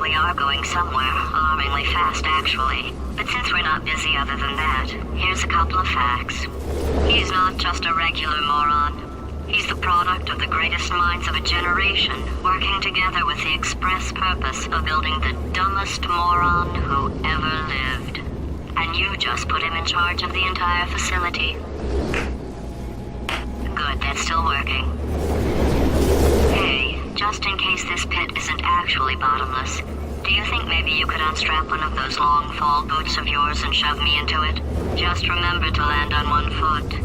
We are going somewhere, alarmingly fast actually. But since we're not busy other than that, here's a couple of facts. He's not just a regular moron. He's the product of the greatest minds of a generation, working together with the express purpose of building the dumbest moron who ever lived. And you just put him in charge of the entire facility. Good, that's still working. Hey, just in case this pit isn't actually bottomless, do you think maybe you could unstrap one of those long fall boots of yours and shove me into it? Just remember to land on one foot.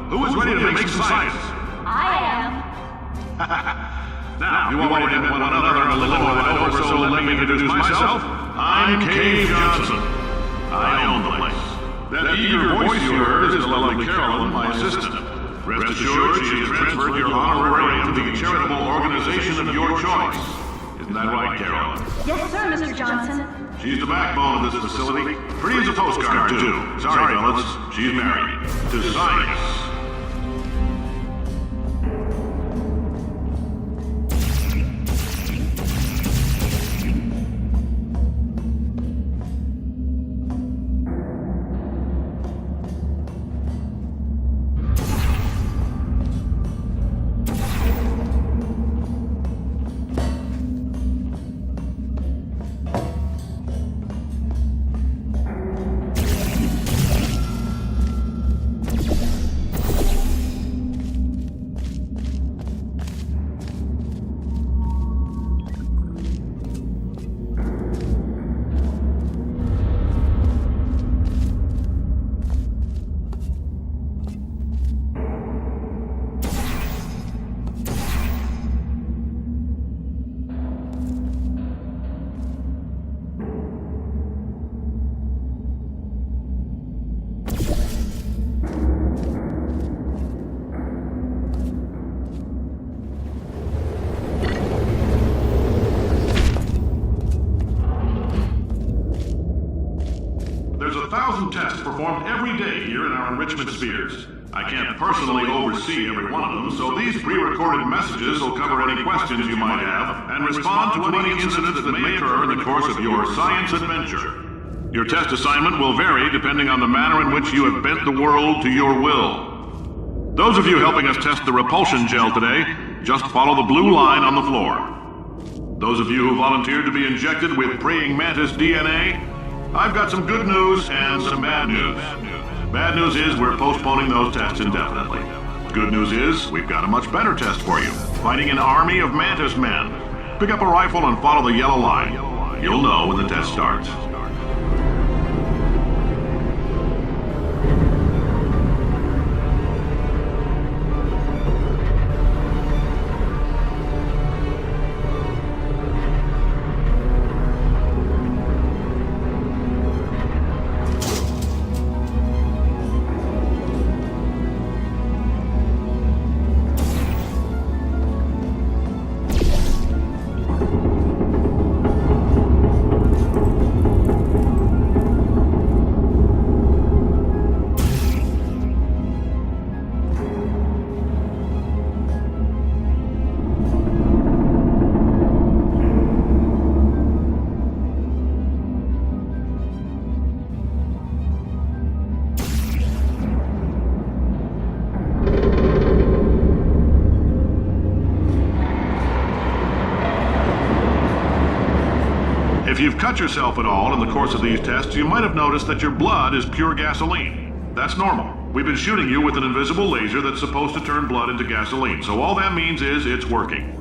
Who is ready to make some science? I am. Now, you already met one another on the limo ride over, so let me introduce myself. I'm Cave Johnson. I own the place. That eager voice you heard is the lovely Carolyn, my assistant. Rest assured, she has transferred your honorarium to the charitable organization of your choice. Isn't that right, Carolyn? Yes, sir, Mr. Johnson. She's the backbone of this facility. Pretty as a postcard, too. Sorry, fellas. She's married. To science. There's 1,000 tests performed every day here in our enrichment spheres. I can't personally oversee every one of them, so these pre-recorded messages will cover any questions you might have and respond to any incidents that may occur in the course of your science adventure. Your test assignment will vary depending on the manner in which you have bent the world to your will. Those of you helping us test the repulsion gel today, just follow the blue line on the floor. Those of you who volunteered to be injected with praying mantis DNA, I've got some good news and some bad news. Bad news is we're postponing those tests indefinitely. Good news is we've got a much better test for you. Fighting an army of mantis men. Pick up a rifle and follow the yellow line. You'll know when the test starts. If you've cut yourself at all in the course of these tests, you might have noticed that your blood is pure gasoline. That's normal. We've been shooting you with an invisible laser that's supposed to turn blood into gasoline, so all that means is it's working.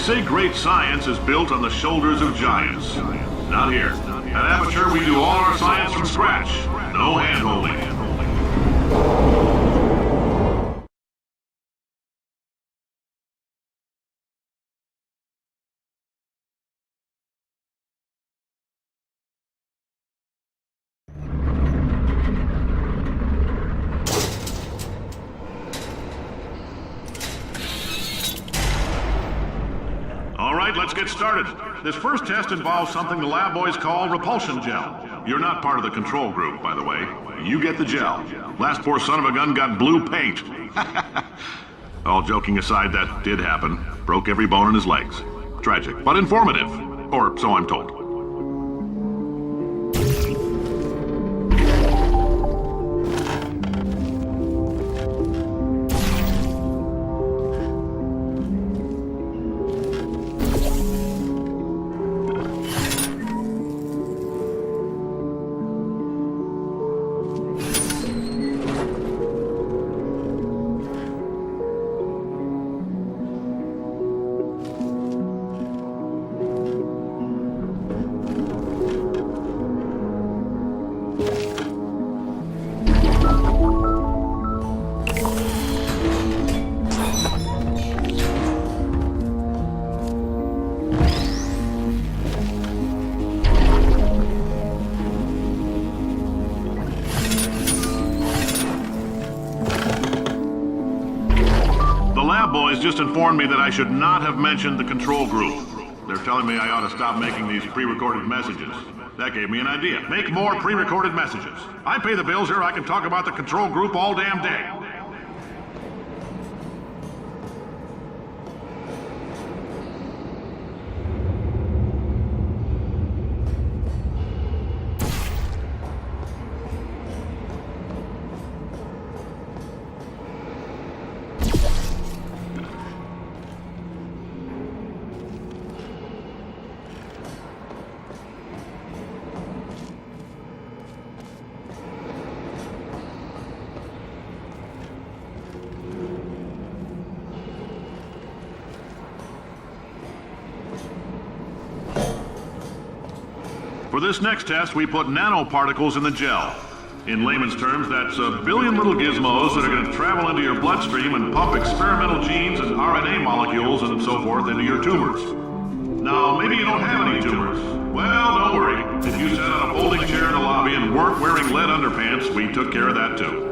say great science is built on the shoulders of giants. Not here. At Aperture, we do all our science from scratch. No hand-holding. All right, let's get started. This first test involves something the lab boys call repulsion gel. You're not part of the control group, by the way. You get the gel. Last poor son of a gun got blue paint. All joking aside, that did happen. Broke every bone in his legs. Tragic, but informative. Or so I'm told. Boys just informed me that I should not have mentioned the control group. They're telling me I ought to stop making these pre-recorded messages. That gave me an idea. Make more pre-recorded messages. I pay the bills here, I can talk about the control group all damn day. For this next test, we put nanoparticles in the gel. In layman's terms, that's a billion little gizmos that are going to travel into your bloodstream and pump experimental genes and RNA molecules and so forth into your tumors. Now, maybe you don't have any tumors. Well, don't worry. If you sat on a folding chair in the lobby and weren't wearing lead underpants, we took care of that too.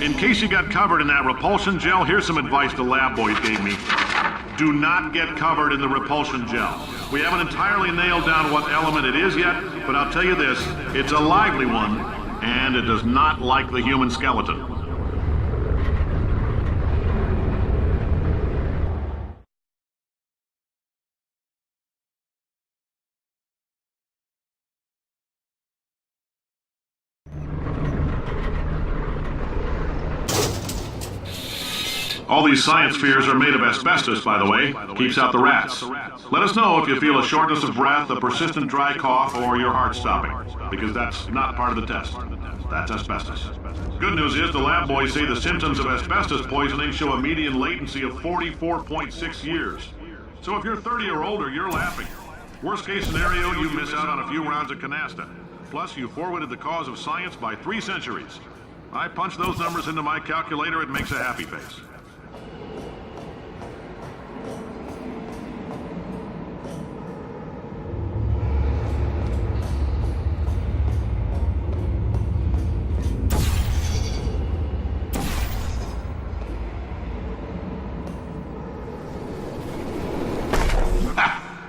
in case you got covered in that repulsion gel, here's some advice the lab boys gave me. Do not get covered in the repulsion gel. We haven't entirely nailed down what element it is yet, but I'll tell you this, it's a lively one, and it does not like the human skeleton. All these science spheres are made of asbestos, by the way. Keeps out the rats. Let us know if you feel a shortness of breath, a persistent dry cough, or your heart stopping, because that's not part of the test. That's asbestos. Good news is the lab boys say the symptoms of asbestos poisoning show a median latency of 44.6 years. So if you're 30 or older, you're laughing. Worst case scenario, you miss out on a few rounds of canasta. Plus, you forwarded the cause of science by 3 centuries. I punch those numbers into my calculator, it makes a happy face.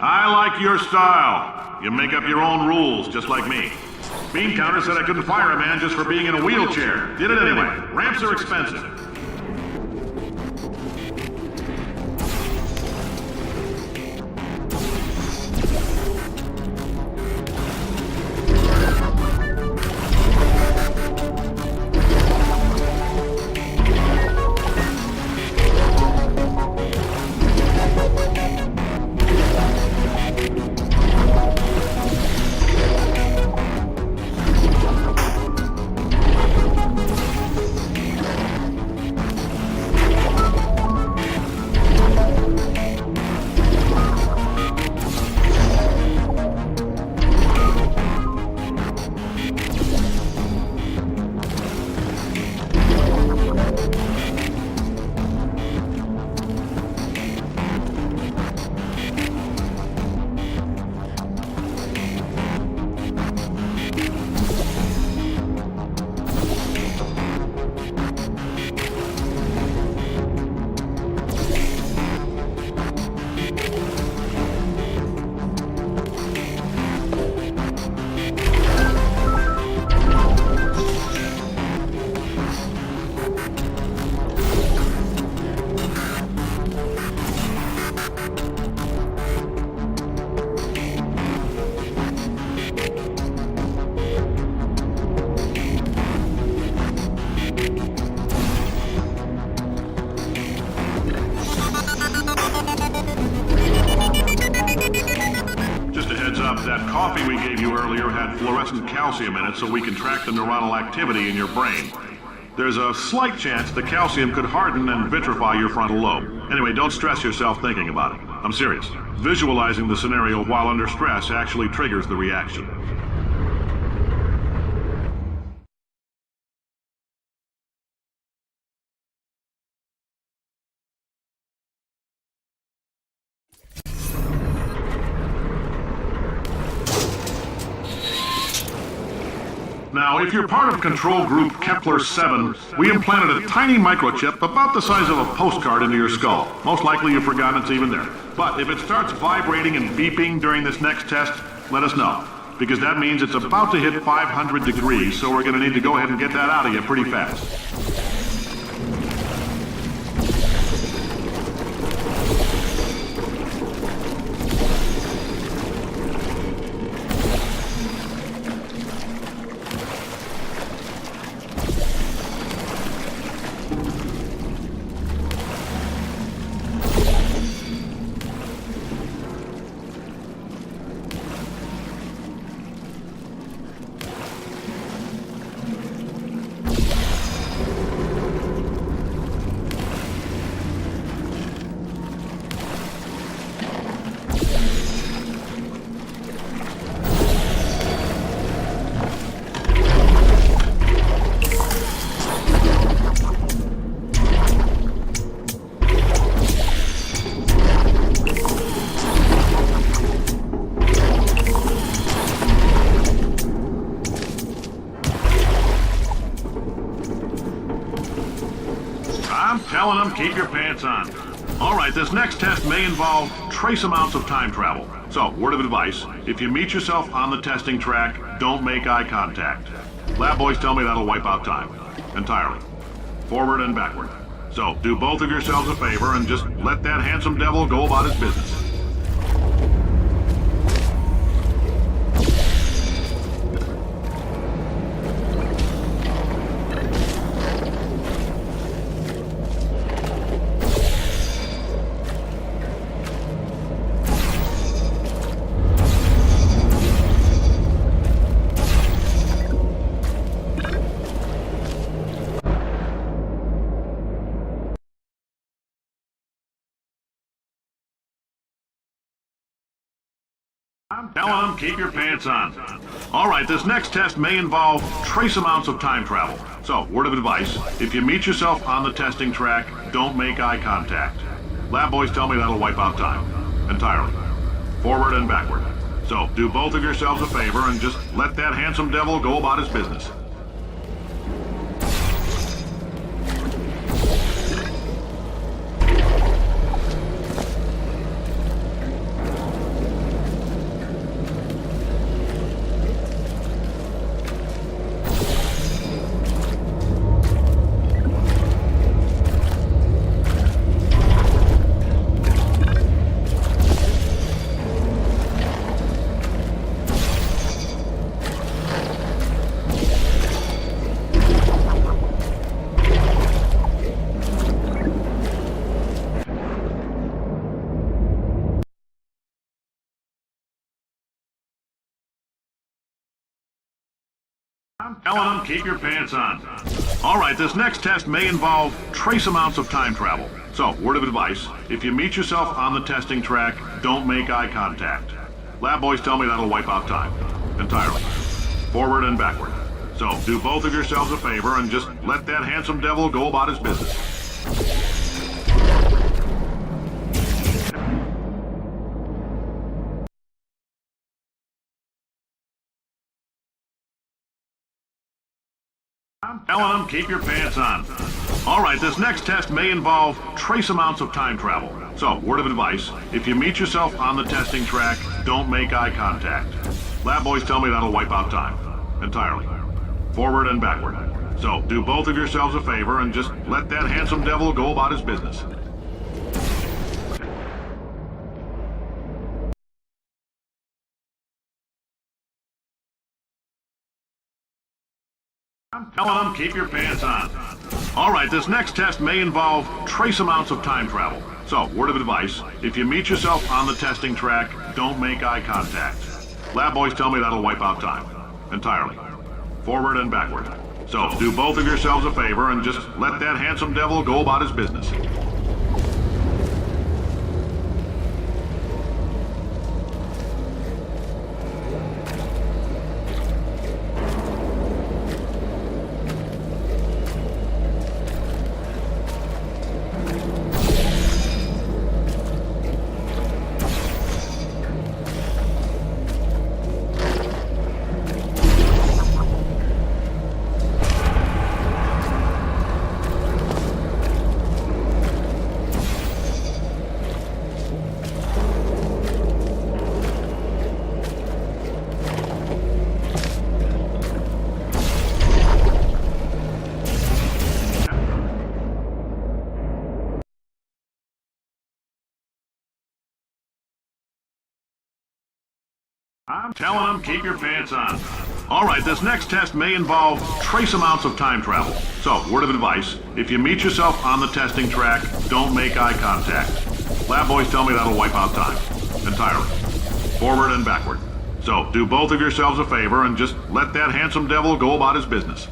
I like your style. You make up your own rules, just like me. Bean Counter said I couldn't fire a man just for being in a wheelchair. Did it anyway. Ramps are expensive. That coffee we gave you earlier had fluorescent calcium in it so we can track the neuronal activity in your brain. There's a slight chance the calcium could harden and vitrify your frontal lobe. Anyway, don't stress yourself thinking about it. I'm serious. Visualizing the scenario while under stress actually triggers the reaction. Now, if you're part of control group Kepler-7, we implanted a tiny microchip about the size of a postcard into your skull. Most likely you've forgotten it's even there. But if it starts vibrating and beeping during this next test, let us know. Because that means it's about to hit 500 degrees, so we're going to need to go ahead and get that out of you pretty fast. telling them keep your pants on. All right, this next test may involve trace amounts of time travel. So, word of advice, if you meet yourself on the testing track, don't make eye contact. Lab boys tell me that'll wipe out time. Entirely. Forward and backward. So, do both of yourselves a favor and just let that handsome devil go about his business. I'm telling them, keep your pants on. All right, this next test may involve trace amounts of time travel. So, word of advice, if you meet yourself on the testing track, don't make eye contact. Lab boys tell me that'll wipe out time. Entirely. Forward and backward. So, do both of yourselves a favor and just let that handsome devil go about his business. I'm telling them, keep your pants on. All right, this next test may involve trace amounts of time travel. So, word of advice, if you meet yourself on the testing track, don't make eye contact. Lab boys tell me that'll wipe out time. Entirely. Forward and backward. So, do both of yourselves a favor and just let that handsome devil go about his business. I'm telling them, keep your pants on. All right, this next test may involve trace amounts of time travel. So, word of advice, if you meet yourself on the testing track, don't make eye contact. Lab boys tell me that'll wipe out time. Entirely. Forward and backward. So, do both of yourselves a favor and just let that handsome devil go about his business. I'm telling them, keep your pants on. All right, this next test may involve trace amounts of time travel. So, word of advice, if you meet yourself on the testing track, don't make eye contact. Lab boys tell me that'll wipe out time. Entirely. Forward and backward. So, do both of yourselves a favor and just let that handsome devil go about his business. I'm telling them, keep your pants on. All right, this next test may involve trace amounts of time travel. So, word of advice, if you meet yourself on the testing track, don't make eye contact. Lab boys tell me that'll wipe out time. Entirely. Forward and backward. So, do both of yourselves a favor and just let that handsome devil go about his business.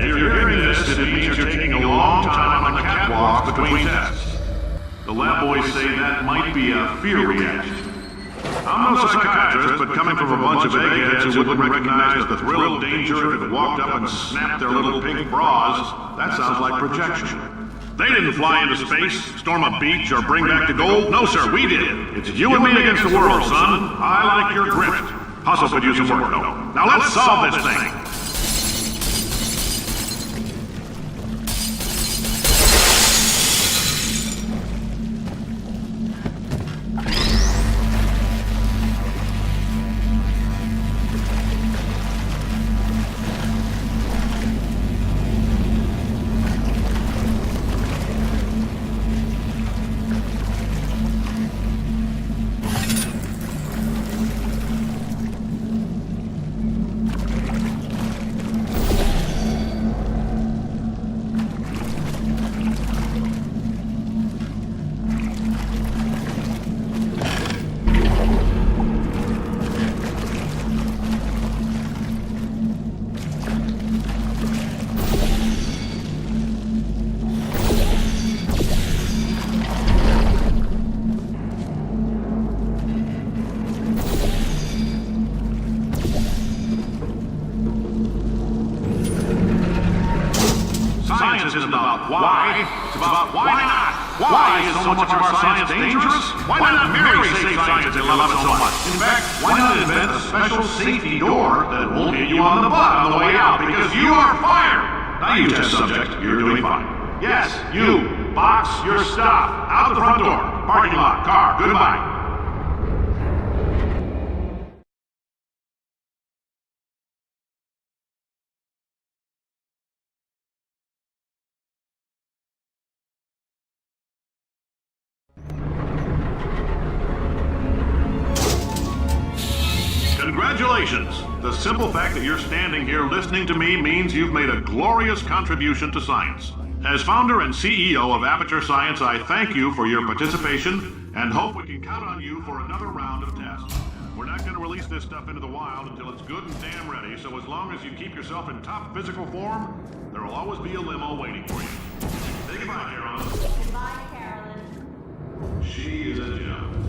If you're hearing this, it means you're taking a long time on the catwalk between tests. The lab boys say that might be a fear reaction. I'm no psychiatrist, but coming from a bunch of eggheads who wouldn't recognize the thrill of danger if it walked up and snapped their little pink bras, that sounds like projection. They didn't fly into space, storm a beach, or bring back the gold. No, sir, we did. It's you and me against the world, son. I like your grit. Hustle could use some work, though. Now let's solve this thing. Science isn't about why, it's about why not. Why is so much of our science dangerous? Why not marry safe science if you love it so much? In fact, why not invent a special safety door that won't hit you on the butt on the way out because you are fired? Now you test subject, you're doing fine. Yes, you, box your stuff, out the front door, parking lot, car, goodbye. Congratulations! The simple fact that you're standing here listening to me means you've made a glorious contribution to science. As founder and CEO of Aperture Science, I thank you for your participation and hope we can count on you for another round of tests. We're not going to release this stuff into the wild until it's good and damn ready, so as long as you keep yourself in top physical form, there will always be a limo waiting for you. Say goodbye, Carolyn. Goodbye, Carolyn. She is a gem.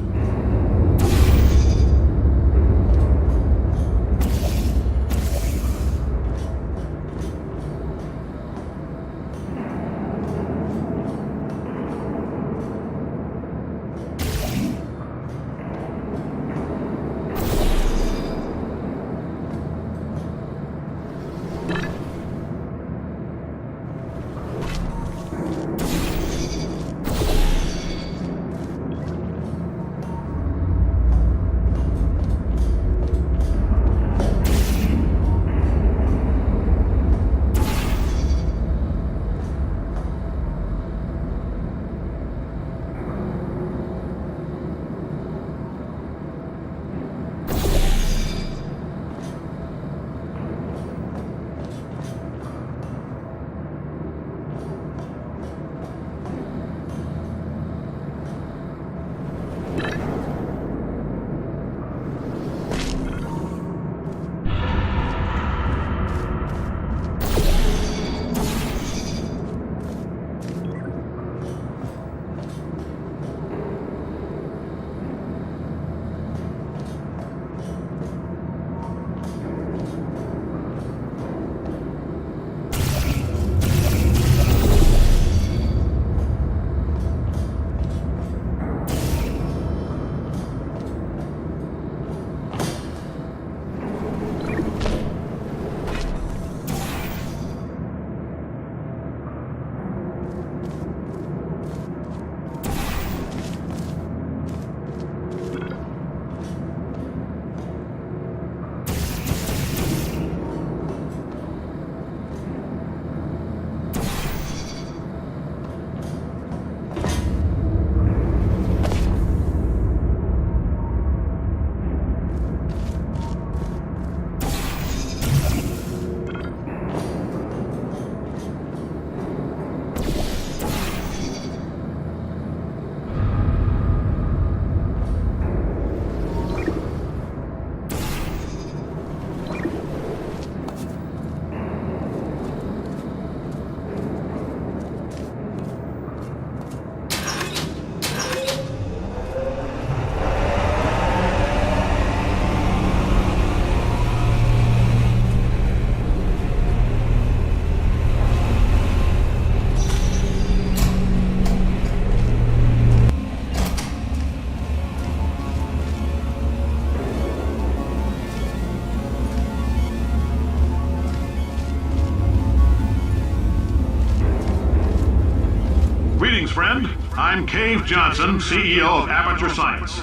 Craven's friend. I'm Cave Johnson, CEO of Aperture Science.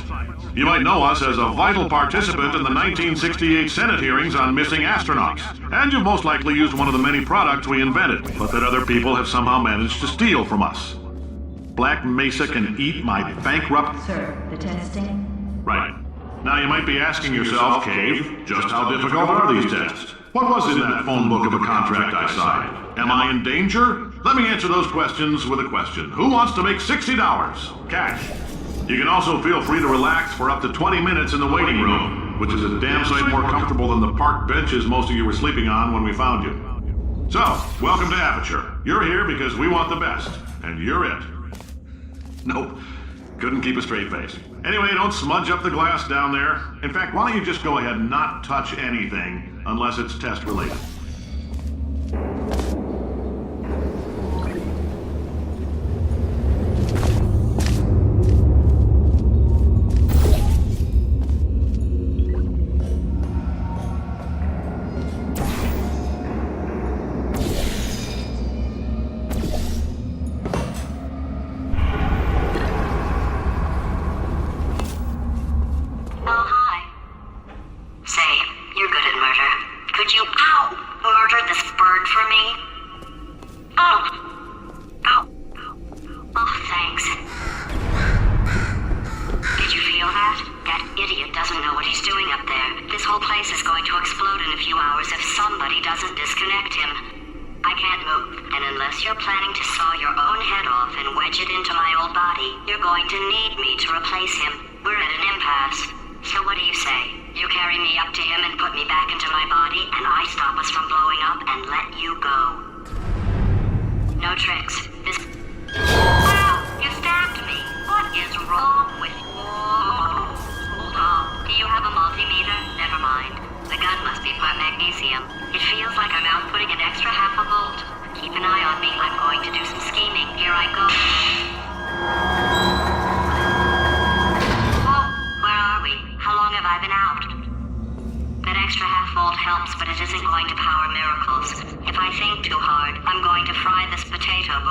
You might know us as a vital participant in the 1968 Senate hearings on missing astronauts. And you've most likely used one of the many products we invented, but that other people have somehow managed to steal from us. Black Mesa can eat my bankrupt... Sir, the testing? Right. Now you might be asking yourself, Cave, just how difficult are these tests? What was in that phone book of a contract I signed? Am I in danger? Let me answer those questions with a question. Who wants to make $60? Cash. You can also feel free to relax for up to 20 minutes in the waiting room, which is a damn sight more comfortable than the park benches most of you were sleeping on when we found you. So, welcome to Aperture. You're here because we want the best, and you're it. Nope. Couldn't keep a straight face. Anyway, don't smudge up the glass down there. In fact, why don't you just go ahead and not touch anything unless it's test related?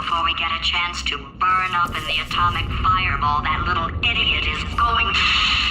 Before we get a chance to burn up in the atomic fireball that little idiot is going...